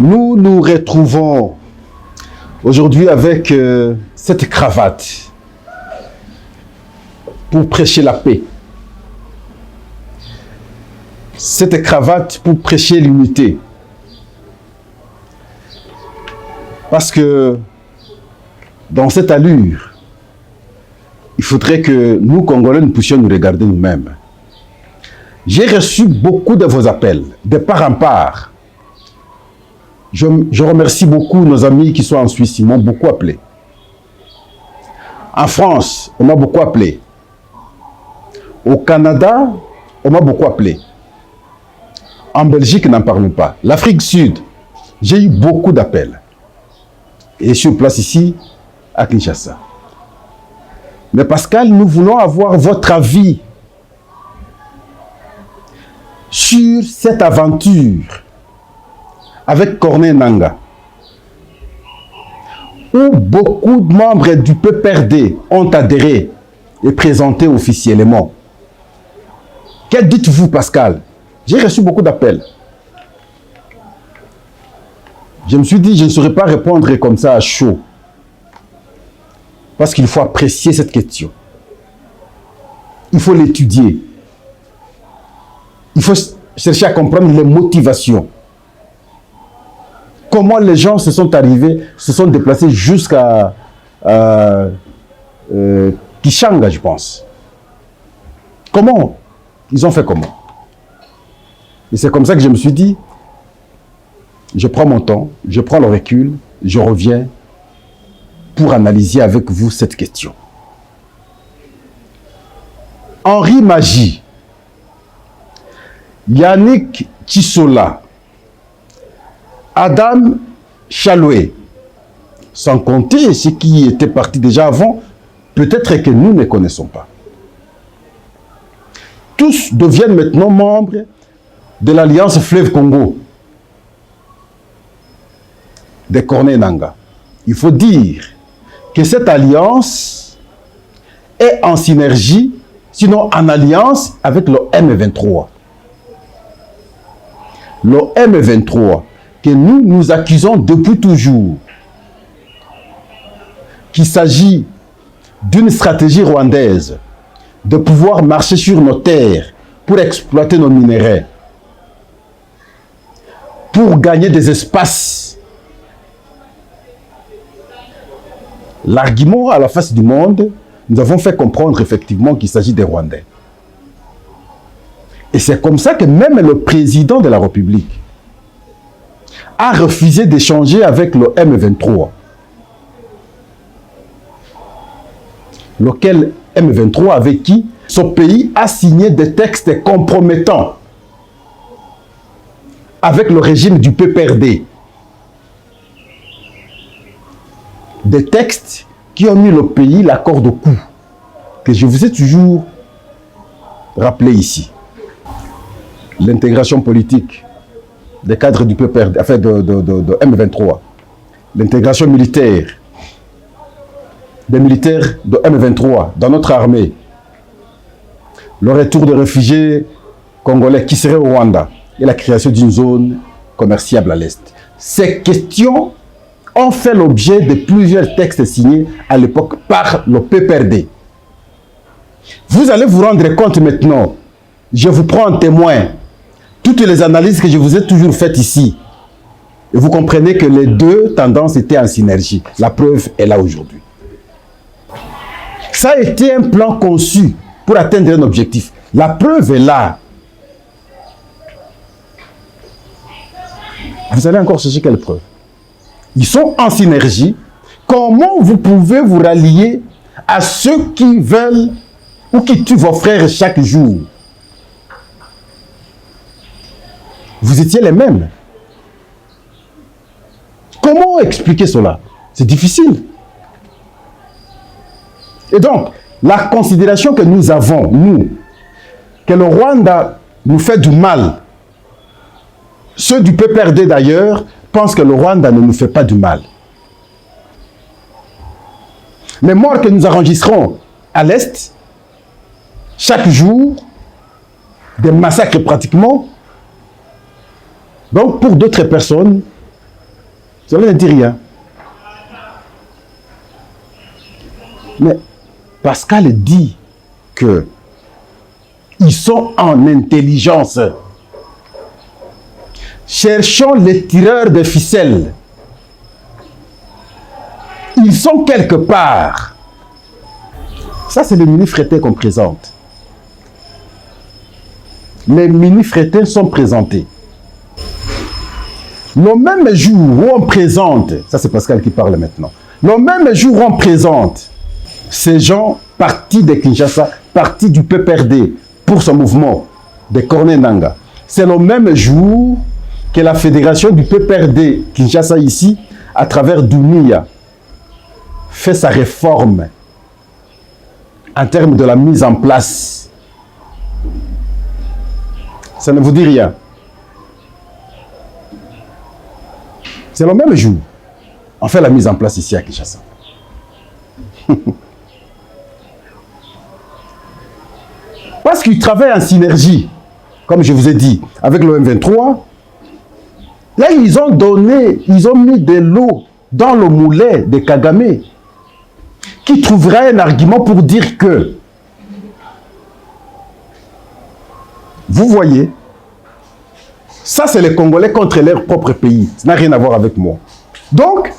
Nous nous retrouvons aujourd'hui avec cette cravate pour prêcher la paix. Cette cravate pour prêcher l'unité. Parce que dans cette allure, il faudrait que nous, Congolais, nous puissions nous regarder nous-mêmes. J'ai reçu beaucoup de vos appels, de part en part. Je remercie beaucoup nos amis qui sont en Suisse, ils m'ont beaucoup appelé. En France, on m'a beaucoup appelé. Au Canada, on m'a beaucoup appelé. En Belgique, n'en parlons pas. L'Afrique du Sud, j'ai eu beaucoup d'appels. Et je suis sur place ici, à Kinshasa. Mais Pascal, nous voulons avoir votre avis sur cette aventure avec Corneille Nangaa, où beaucoup de membres du PPRD ont adhéré et présenté officiellement. Que dites-vous, Pascal? J'ai reçu beaucoup d'appels. Je me suis dit, je ne saurais pas répondre comme ça à chaud. Parce qu'il faut apprécier cette question. Il faut l'étudier. Il faut chercher à comprendre les motivations. Comment les gens se sont arrivés, se sont déplacés jusqu'à Kishanga, je pense. Comment? Ils ont fait comment? Et c'est comme ça que je me suis dit, je prends mon temps, je prends le recul, je reviens pour analyser avec vous cette question. Henri Magie, Yannick Tissola, Adam Chaloué, sans compter ceux qui étaient partis déjà avant, peut-être que nous ne connaissons pas. Tous deviennent maintenant membres de l'Alliance Fleuve Congo, de Corneille Nangaa. Il faut dire que cette alliance est en synergie, sinon en alliance avec le M23. Le M23 que nous accusons depuis toujours, qu'il s'agit d'une stratégie rwandaise de pouvoir marcher sur nos terres pour exploiter nos minéraux, pour gagner des espaces. L'argument à la face du monde, nous avons fait comprendre effectivement qu'il s'agit des Rwandais. Et c'est comme ça que même le président de la République a refusé d'échanger avec le M23. Lequel M23 avec qui son pays a signé des textes compromettants avec le régime du PPRD. Des textes qui ont mis le pays la corde au cou, que je vous ai toujours rappelé ici. L'intégration politique des cadres du PPRD, enfin de M23, l'intégration militaire des militaires de M23 dans notre armée, le retour des réfugiés congolais qui seraient au Rwanda et la création d'une zone commerciable à l'Est. Ces questions ont fait l'objet de plusieurs textes signés à l'époque par le PPRD. Vous allez vous rendre compte maintenant, je vous prends en témoin, toutes les analyses que je vous ai toujours faites ici, et vous comprenez que les deux tendances étaient en synergie. La preuve est là aujourd'hui. Ça a été un plan conçu pour atteindre un objectif. La preuve est là. Vous allez encore chercher quelle preuve? Ils sont en synergie. Comment vous pouvez vous rallier à ceux qui veulent ou qui tuent vos frères chaque jour? Vous étiez les mêmes. Comment expliquer cela? C'est difficile. Et donc, la considération que nous avons, nous, que le Rwanda nous fait du mal, ceux du PPRD d'ailleurs, pensent que le Rwanda ne nous fait pas du mal. Les morts que nous enregistrons à l'Est, chaque jour, des massacres pratiquement, donc pour d'autres personnes, Cela ne dit rien. Mais Pascal dit que ils sont en intelligence. Cherchons les tireurs de ficelles. Ils sont quelque part. Ça, c'est le mini-frétin qu'on présente. Les mini-frétins sont présentés. Le même jour où on présente, ça c'est Pascal qui parle maintenant, le même jour où on présente ces gens partis de Kinshasa, partis du PPRD pour son mouvement de Corneille Nangaa, c'est le même jour que la fédération du PPRD Kinshasa ici, à travers Dounia, fait sa réforme en termes de la mise en place. Ça ne vous dit rien. C'est le même jour. On fait la mise en place ici à Kinshasa. Parce qu'ils travaillent en synergie, comme je vous ai dit, avec le M23. Là, ils ont mis de l'eau dans le moulin de Kagame, qui trouvera un argument pour dire que, vous voyez, ça c'est les Congolais contre leur propre pays. Ça n'a rien à voir avec moi. Donc,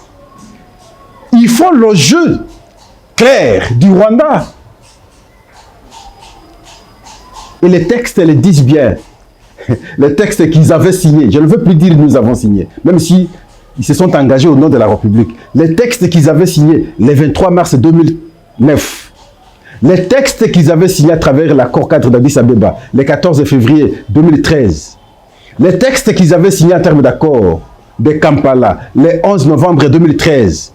ils font le jeu clair du Rwanda. Et les textes les disent bien. Les textes qu'ils avaient signés, je ne veux plus dire nous avons signé, même si ils se sont engagés au nom de la République. Les textes qu'ils avaient signés le 23 mars 2009, les textes qu'ils avaient signés à travers l'accord cadre d'Addis Abeba, le 14 février 2013, les textes qu'ils avaient signés en termes d'accord de Kampala, le 11 novembre 2013,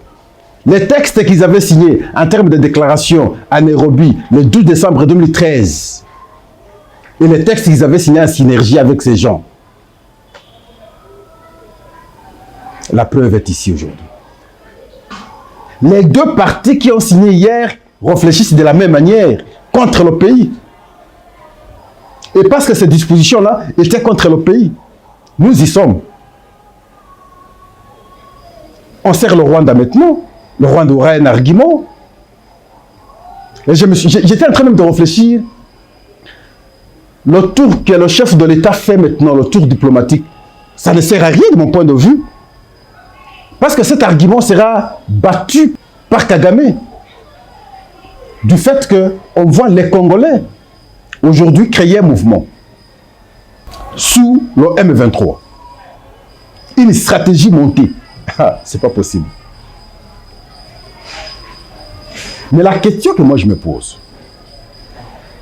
les textes qu'ils avaient signés en termes de déclaration à Nairobi, le 12 décembre 2013, et les textes qu'ils avaient signés en synergie avec ces gens. La preuve est ici aujourd'hui. Les deux partis qui ont signé hier réfléchissent de la même manière contre le pays. Et parce que ces dispositions-là étaient contre le pays, nous y sommes. On sert le Rwanda maintenant. Le Rwanda aura un argument. Et j'étais en train même de réfléchir. Le tour que le chef de l'État fait maintenant, le tour diplomatique, ça ne sert à rien de mon point de vue. Parce que cet argument sera battu par Kagame. Du fait qu'on voit les Congolais aujourd'hui créer un mouvement sous le M23. Une stratégie montée. Ah, c'est pas possible. Mais la question que moi je me pose,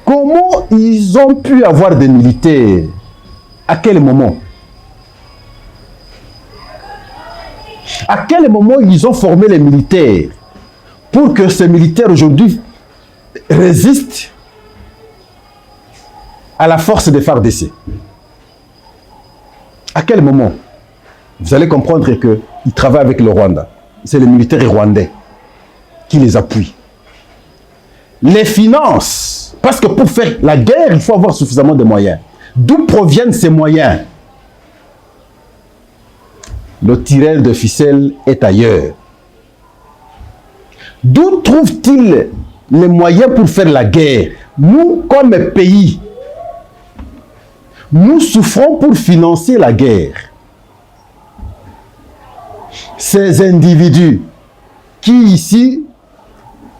comment ils ont pu avoir des militaires? À quel moment? À quel moment ils ont formé les militaires pour que ces militaires aujourd'hui résistent à la force des FARDC? À quel moment? Vous allez comprendre qu'ils travaillent avec le Rwanda. C'est les militaires rwandais qui les appuient. Les finances, parce que pour faire la guerre, il faut avoir suffisamment de moyens. D'où proviennent ces moyens? Le tireur de ficelle est ailleurs. D'où trouve-t-il les moyens pour faire la guerre? Nous, comme pays, nous souffrons pour financer la guerre. Ces individus qui ici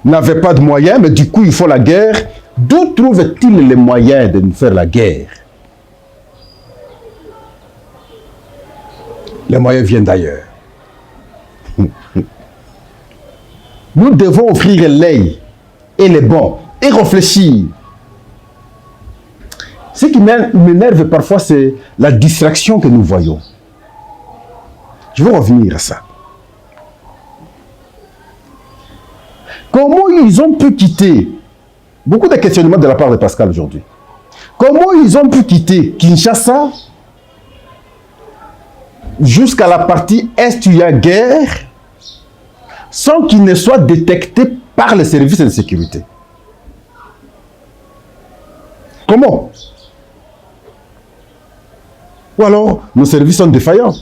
n'avaient pas de moyens, mais du coup ils font la guerre, d'où trouvent-ils les moyens de nous faire la guerre? Les moyens viennent d'ailleurs. Nous devons offrir l'œil et les bons et réfléchir. Ce qui m'énerve parfois, c'est la distraction que nous voyons. Je vais revenir à ça. Comment ils ont pu quitter, beaucoup de questionnements de la part de Pascal aujourd'hui, comment ils ont pu quitter Kinshasa jusqu'à la partie est où il y a guerre sans qu'ils ne soient détectés par les services de sécurité? Comment? Ou alors, nos services sont défaillants.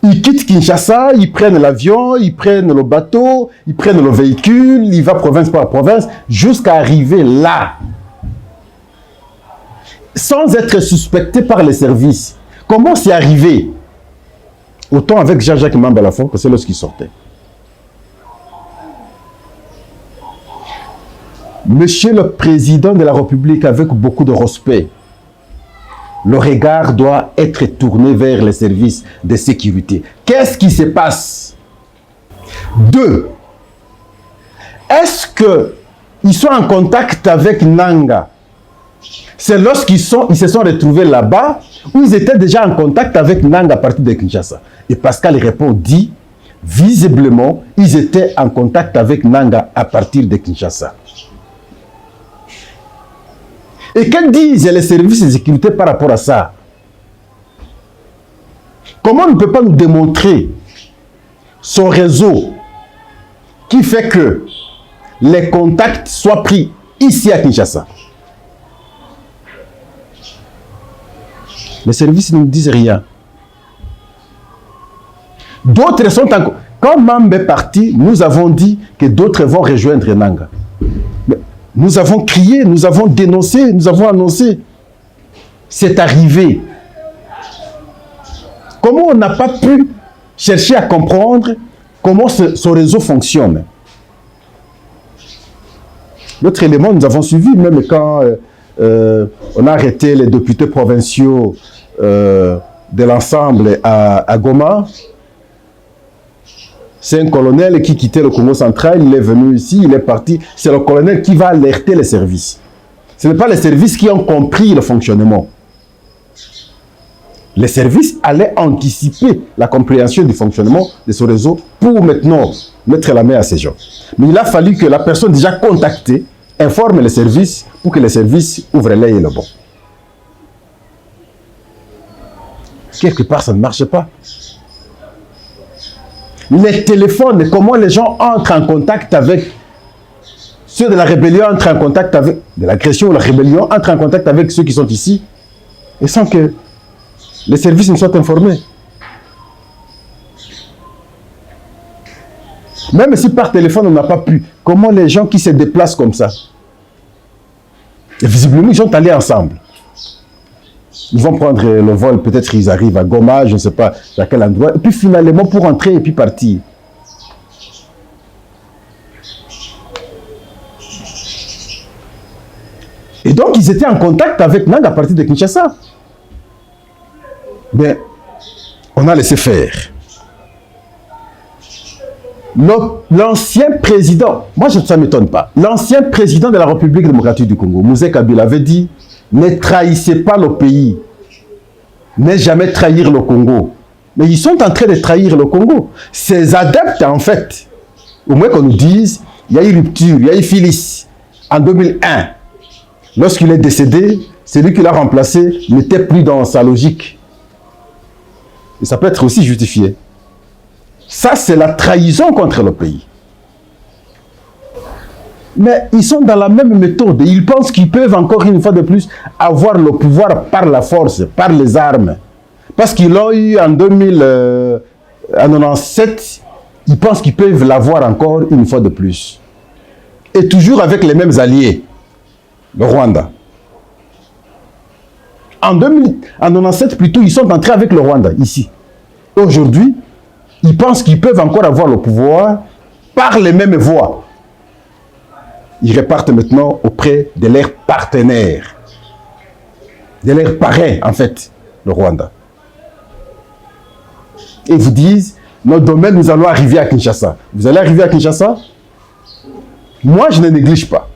Ils quittent Kinshasa, ils prennent l'avion, ils prennent le bateau, ils prennent le véhicule, ils vont province par province, jusqu'à arriver là. Sans être suspectés par les services. Comment c'est arrivé? Autant avec Jean-Jacques Mambalafon, que c'est lorsqu'il sortait. Monsieur le Président de la République, avec beaucoup de respect, le regard doit être tourné vers les services de sécurité. Qu'est-ce qui se passe? 2. Est-ce qu'ils sont en contact avec Nanga? C'est lorsqu'ils se sont retrouvés là-bas ou ils étaient déjà en contact avec Nanga à partir de Kinshasa? Et Pascal répond, dit, visiblement, ils étaient en contact avec Nanga à partir de Kinshasa. Et que disent les services de sécurité par rapport à ça? Comment on ne peut pas nous démontrer son réseau qui fait que les contacts soient pris ici à Kinshasa? Les services ne nous disent rien. D'autres sont encore... Quand Mambe est parti, nous avons dit que d'autres vont rejoindre Nanga. Mais nous avons crié, nous avons dénoncé, nous avons annoncé. C'est arrivé. Comment on n'a pas pu chercher à comprendre comment ce réseau fonctionne? L'autre élément, nous avons suivi, même quand on a arrêté les députés provinciaux de l'ensemble à Goma. C'est un colonel qui quittait le Congo central, il est venu ici, il est parti. C'est le colonel qui va alerter les services. Ce n'est pas les services qui ont compris le fonctionnement. Les services allaient anticiper la compréhension du fonctionnement de ce réseau pour maintenant mettre la main à ces gens. Mais il a fallu que la personne déjà contactée informe les services pour que les services ouvrent l'œil et le bon. Quelque part, ça ne marche pas. Les téléphones, comment les gens entrent en contact avec ceux de la rébellion, entrent en contact avec de l'agression ou la rébellion, entrent en contact avec ceux qui sont ici, et sans que les services ne soient informés. Même si par téléphone on n'a pas pu, comment les gens qui se déplacent comme ça? Et visiblement, ils sont allés ensemble. Ils vont prendre le vol, peut-être ils arrivent à Goma, je ne sais pas à quel endroit, et puis finalement pour entrer et puis partir. Et donc ils étaient en contact avec Nanga à partir de Kinshasa. Mais on a laissé faire. L'ancien président, moi ça ne m'étonne pas, l'ancien président de la République démocratique du Congo, Mouzé Kabila, avait dit: ne trahissez pas le pays, ne jamais trahir le Congo. Mais ils sont en train de trahir le Congo. Ces adeptes, en fait, au moins qu'on nous dise, il y a eu rupture, il y a eu Phyllis. En 2001, lorsqu'il est décédé, celui qui l'a remplacé n'était plus dans sa logique. Et ça peut être aussi justifié. Ça, c'est la trahison contre le pays. Mais ils sont dans la même méthode. Ils pensent qu'ils peuvent encore une fois de plus avoir le pouvoir par la force, par les armes. Parce qu'ils l'ont eu en 1997, ils pensent qu'ils peuvent l'avoir encore une fois de plus. Et toujours avec les mêmes alliés. Le Rwanda. En 1997, plutôt, ils sont entrés avec le Rwanda, ici. Aujourd'hui, ils pensent qu'ils peuvent encore avoir le pouvoir par les mêmes voies. Ils repartent maintenant auprès de leurs partenaires, de leurs parrains, en fait, le Rwanda. Et ils vous disent, notre domaine, nous allons arriver à Kinshasa. Vous allez arriver à Kinshasa? Moi, je ne néglige pas.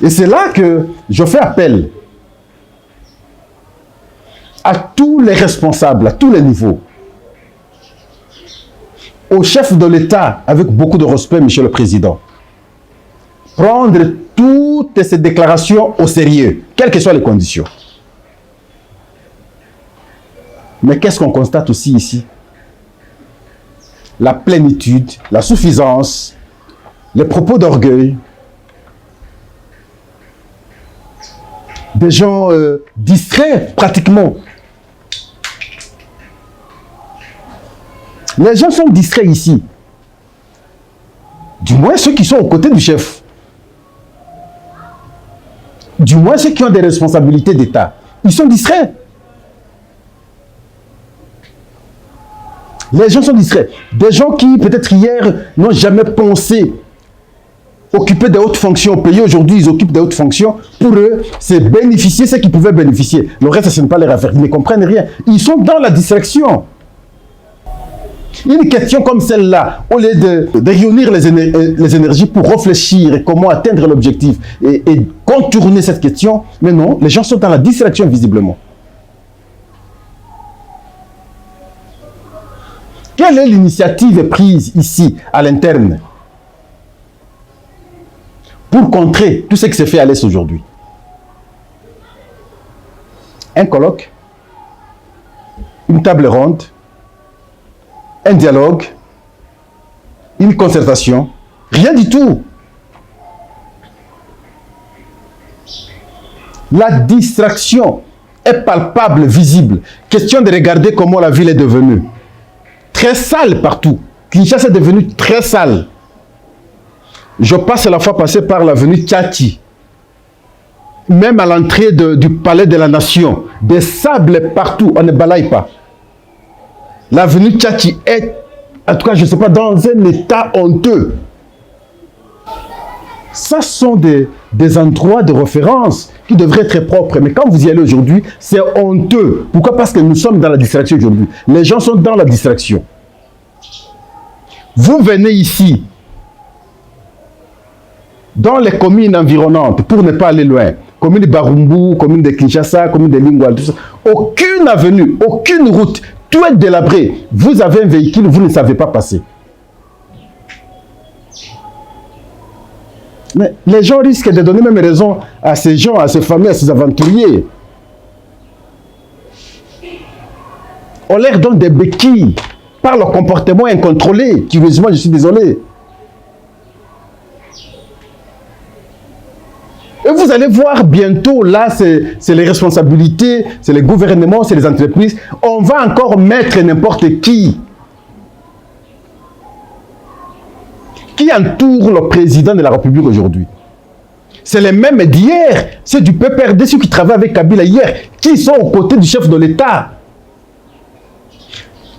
Et c'est là que je fais appel à tous les responsables, à tous les niveaux, au chef de l'État, avec beaucoup de respect, Monsieur le Président, prendre toutes ces déclarations au sérieux, quelles que soient les conditions. Mais qu'est-ce qu'on constate aussi ici? La plénitude, la suffisance, les propos d'orgueil, des gens distraits pratiquement. Les gens sont distraits ici. Du moins ceux qui sont aux côtés du chef. Du moins ceux qui ont des responsabilités d'État. Ils sont distraits. Les gens sont distraits. Des gens qui, peut-être hier, n'ont jamais pensé occuper des hautes fonctions au pays. Aujourd'hui, ils occupent des hautes fonctions. Pour eux, c'est bénéficier ce qu'ils pouvaient bénéficier. Le reste, ce n'est pas leur affaire. Ils ne comprennent rien. Ils sont dans la distraction. Une question comme celle-là, au lieu de réunir les énergies pour réfléchir et comment atteindre l'objectif et contourner cette question, mais non, les gens sont dans la distraction visiblement. Quelle est l'initiative prise ici, à l'interne, pour contrer tout ce qui s'est fait à l'Est aujourd'hui? Un colloque, une table ronde, un dialogue, une concertation, rien du tout. La distraction est palpable, visible. Question de regarder comment la ville est devenue. Très sale partout. Kinshasa est devenue très sale. Je passe la fois passée par l'avenue Tchati. Même à l'entrée du palais de la nation. Des sables partout, on ne balaye pas. L'avenue Tchati est, en tout cas, je ne sais pas, dans un état honteux. Ça sont des endroits de référence qui devraient être propres. Mais quand vous y allez aujourd'hui, c'est honteux. Pourquoi? Parce que nous sommes dans la distraction aujourd'hui. Les gens sont dans la distraction. Vous venez ici, dans les communes environnantes, pour ne pas aller loin, commune de Barumbu, commune de Kinshasa, commune de Lingoual, tout ça, aucune avenue, aucune route, tout est délabré. Vous avez un véhicule, vous ne savez pas passer. Mais les gens risquent de donner même raison à ces gens, à ces familles, à ces aventuriers. On leur donne des béquilles par leur comportement incontrôlé. Curieusement, je suis désolé. Et vous allez voir bientôt, là, c'est les responsabilités, c'est les gouvernements, c'est les entreprises. On va encore mettre n'importe qui entoure le président de la République aujourd'hui. C'est les mêmes d'hier, c'est du PPRD, ceux qui travaillent avec Kabila hier, qui sont aux côtés du chef de l'État.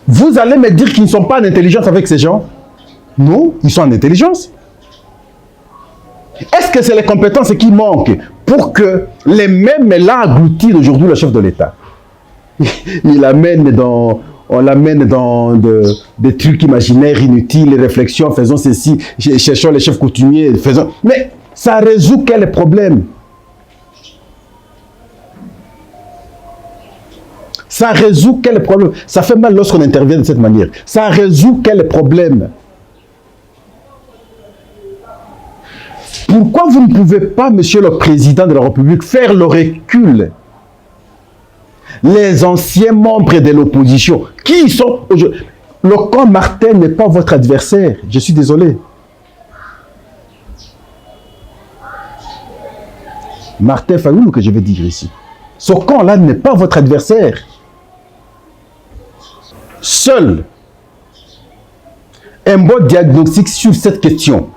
Vous allez me dire qu'ils ne sont pas en intelligence avec ces gens? Non, ils sont en intelligence. Est-ce que c'est les compétences qui manquent pour que les mêmes là agglutinent aujourd'hui le chef de l'État? On l'amène dans des trucs imaginaires, inutiles, les réflexions, faisons ceci, cherchons les chefs coutumiers, faisons... Mais ça résout quel problème? Ça résout quel problème? Ça fait mal lorsqu'on intervient de cette manière. Ça résout quel problème? Pourquoi vous ne pouvez pas, monsieur le président de la République, faire le recul? Les anciens membres de l'opposition, qui sont... Le camp Martin n'est pas votre adversaire, je suis désolé. Martin Fayoulou que je vais dire ici. Ce camp-là n'est pas votre adversaire. Seul un bon diagnostic sur cette question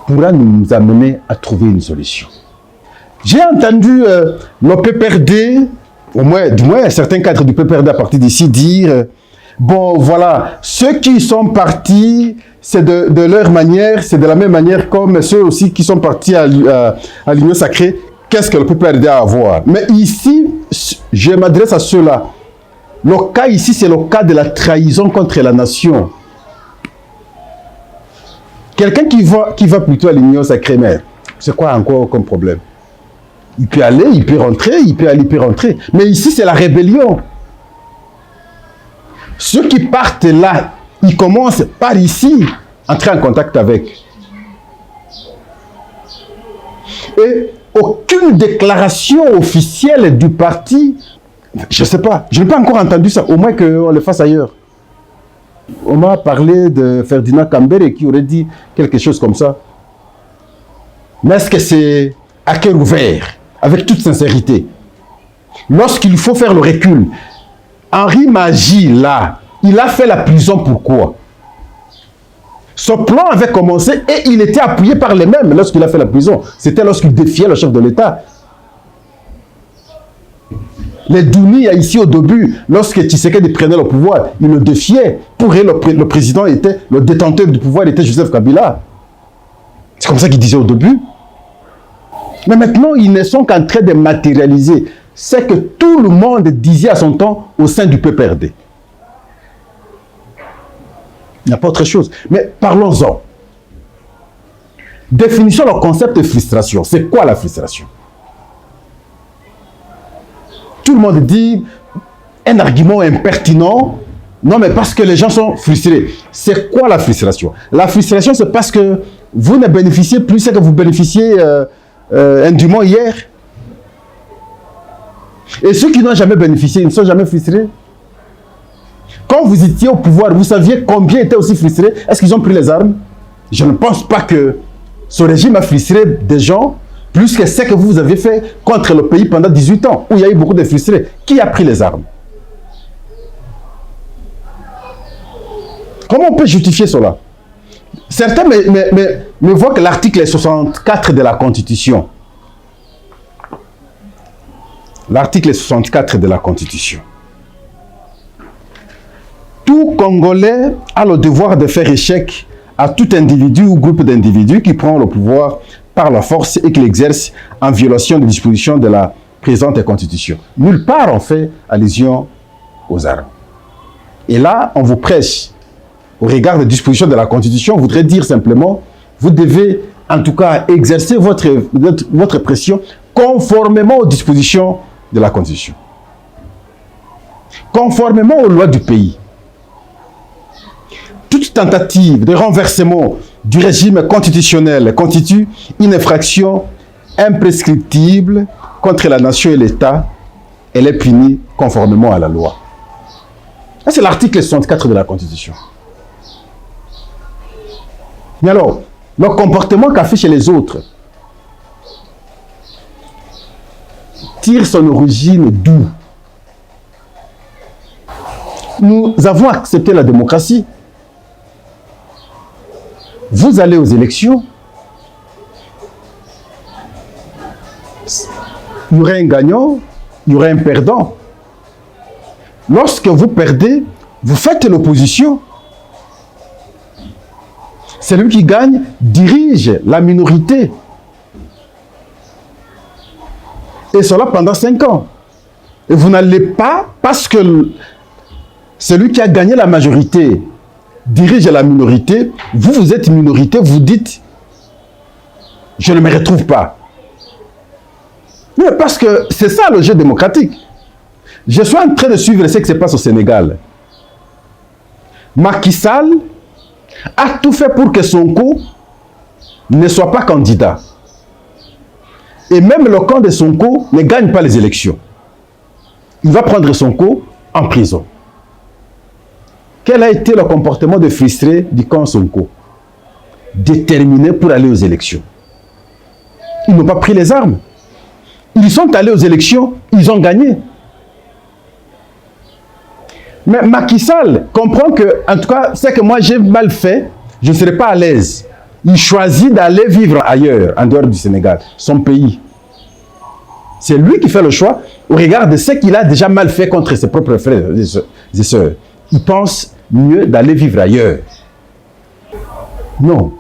pourra nous amener à trouver une solution. J'ai entendu le PPRD, du moins certains cadres du PPRD à partir d'ici dire bon voilà, ceux qui sont partis, c'est de leur manière, c'est de la même manière comme ceux aussi qui sont partis à l'Union Sacrée. Qu'est-ce que le PPRD a à voir? Mais ici, je m'adresse à ceux-là. Le cas ici, c'est le cas de la trahison contre la nation. Quelqu'un qui va plutôt à l'Union Sacrée, mais c'est quoi encore comme problème? Il peut aller, il peut rentrer, il peut aller, il peut rentrer. Mais ici, c'est la rébellion. Ceux qui partent là, ils commencent par ici, entrer en contact avec. Et aucune déclaration officielle du parti, je ne sais pas, je n'ai pas encore entendu ça, au moins qu'on le fasse ailleurs. On m'a parlé de Ferdinand Kambere qui aurait dit quelque chose comme ça. Mais est-ce que c'est à cœur ouvert, avec toute sincérité? Lorsqu'il faut faire le recul, Henri Magie, là, Il a fait la prison pourquoi? Son plan avait commencé et il était appuyé par les mêmes lorsqu'il a fait la prison. C'était lorsqu'il défiait le chef de l'État. Les Douni, ici au début, lorsque Tshisekedi prenait le pouvoir, il le défiait. Pour eux, le président était, le détenteur du pouvoir était Joseph Kabila. C'est comme ça qu'il disait au début. Mais maintenant, ils ne sont qu'en train de matérialiser ce que tout le monde disait à son temps au sein du PPRD. Il n'y a pas autre chose. Mais parlons-en. Définissons le concept de frustration. C'est quoi la frustration? Tout le monde dit un argument impertinent. Non, mais parce que les gens sont frustrés. C'est quoi la frustration? La frustration, c'est parce que vous ne bénéficiez plus ce que vous bénéficiez indûment hier. Et ceux qui n'ont jamais bénéficié, ils ne sont jamais frustrés. Quand vous étiez au pouvoir, vous saviez combien étaient aussi frustrés. Est-ce qu'ils ont pris les armes? Je ne pense pas que ce régime a frustré des gens plus que ce que vous avez fait contre le pays pendant 18 ans, où il y a eu beaucoup de frustrés. Qui a pris les armes? Comment on peut justifier cela? Certains me voient que l'article 64 de la Constitution. L'article 64 de la Constitution. Tout Congolais a le devoir de faire échec à tout individu ou groupe d'individus qui prend le pouvoir par la force et qui l'exerce en violation des dispositions de la présente Constitution. Nulle part on fait allusion aux armes. Et là, on vous prêche, au regard des dispositions de la Constitution, on voudrait dire simplement, vous devez en tout cas exercer votre pression conformément aux dispositions de la Constitution. Conformément aux lois du pays. Toute tentative de renversement du régime constitutionnel constitue une infraction imprescriptible contre la nation et l'État. Elle est punie conformément à la loi. C'est l'article 64 de la Constitution. Mais alors, le comportement qu'affichent les autres tire son origine d'où? Nous avons accepté la démocratie. Vous allez aux élections, il y aura un gagnant, il y aura un perdant. Lorsque vous perdez, vous faites l'opposition. Celui qui gagne dirige la minorité. Et cela pendant 5 ans. Et vous n'allez pas, parce que celui qui a gagné la majorité dirige la minorité, vous êtes minorité, vous dites « je ne me retrouve pas ». Mais parce que c'est ça le jeu démocratique. Je suis en train de suivre ce qui se passe au Sénégal. Macky Sall a tout fait pour que Sonko ne soit pas candidat. Et même le camp de Sonko ne gagne pas les élections. Il va prendre Sonko en prison. Quel a été le comportement de frustré du camp Sonko? Déterminé pour aller aux élections. Ils n'ont pas pris les armes. Ils sont allés aux élections, ils ont gagné. Mais Macky Sall comprend que, en tout cas, c'est que moi j'ai mal fait, je ne serai pas à l'aise. Il choisit d'aller vivre ailleurs, en dehors du Sénégal, son pays. C'est lui qui fait le choix au regard de ce qu'il a déjà mal fait contre ses propres frères et sœurs. Il pense mieux d'aller vivre ailleurs. Non.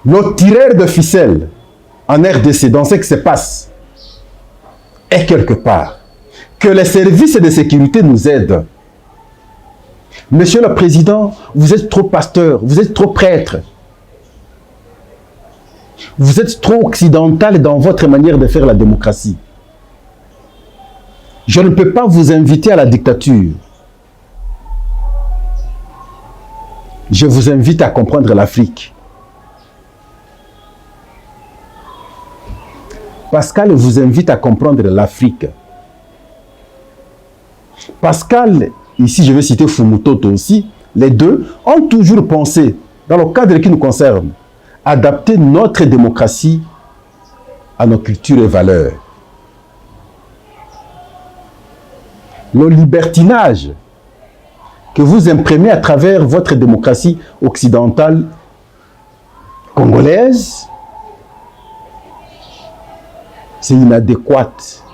Le tireur de ficelle en RDC, dans ce qui se passe, est quelque part. Que les services de sécurité nous aident. Monsieur le Président, vous êtes trop pasteur, vous êtes trop prêtre. Vous êtes trop occidental dans votre manière de faire la démocratie. Je ne peux pas vous inviter à la dictature. Je vous invite à comprendre l'Afrique. Pascal vous invite à comprendre l'Afrique. Pascal, ici je vais citer Fumutoto aussi, les deux ont toujours pensé, dans le cadre qui nous concerne, adapter notre démocratie à nos cultures et valeurs. Le libertinage que vous imprimez à travers votre démocratie occidentale congolaise, c'est inadéquate.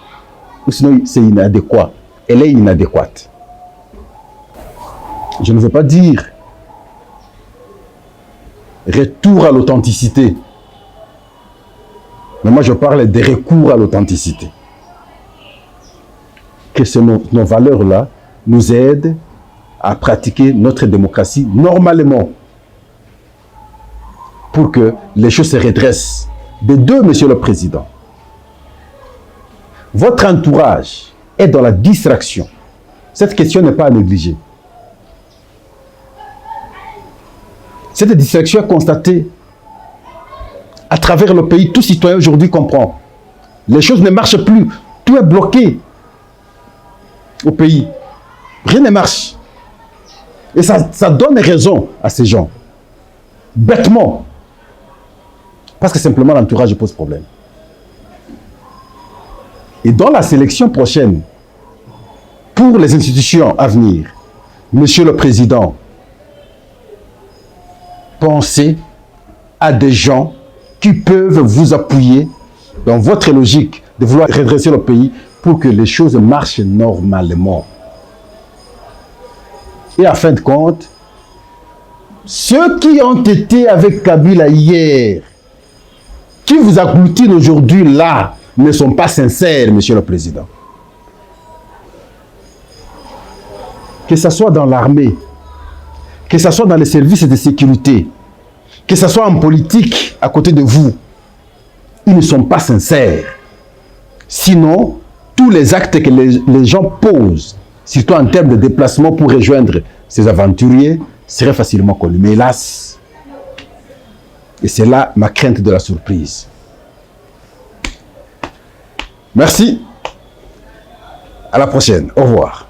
Ou sinon, c'est inadéquat. Elle est inadéquate. Je ne veux pas dire retour à l'authenticité. Mais moi, je parle des recours à l'authenticité. Que nos valeurs-là nous aident à pratiquer notre démocratie normalement pour que les choses se redressent. De deux, Monsieur le Président, votre entourage est dans la distraction. Cette question n'est pas à négliger. Cette distraction est constatée à travers le pays. Tout citoyen aujourd'hui comprend. Les choses ne marchent plus. Tout est bloqué au pays. Rien ne marche. Et ça donne raison à ces gens. Bêtement. Parce que simplement l'entourage pose problème. Et dans la sélection prochaine, pour les institutions à venir, Monsieur le Président, pensez à des gens qui peuvent vous appuyer dans votre logique de vouloir redresser le pays pour que les choses marchent normalement. Et en fin de compte, ceux qui ont été avec Kabila hier, qui vous agglutinent aujourd'hui là, ne sont pas sincères, Monsieur le Président. Que ce soit dans l'armée, que ce soit dans les services de sécurité, que ce soit en politique à côté de vous, ils ne sont pas sincères. Sinon, tous les actes que les gens posent, surtout en termes de déplacement pour rejoindre ces aventuriers, seraient facilement connus. Mais hélas, et c'est là ma crainte de la surprise. Merci. À la prochaine. Au revoir.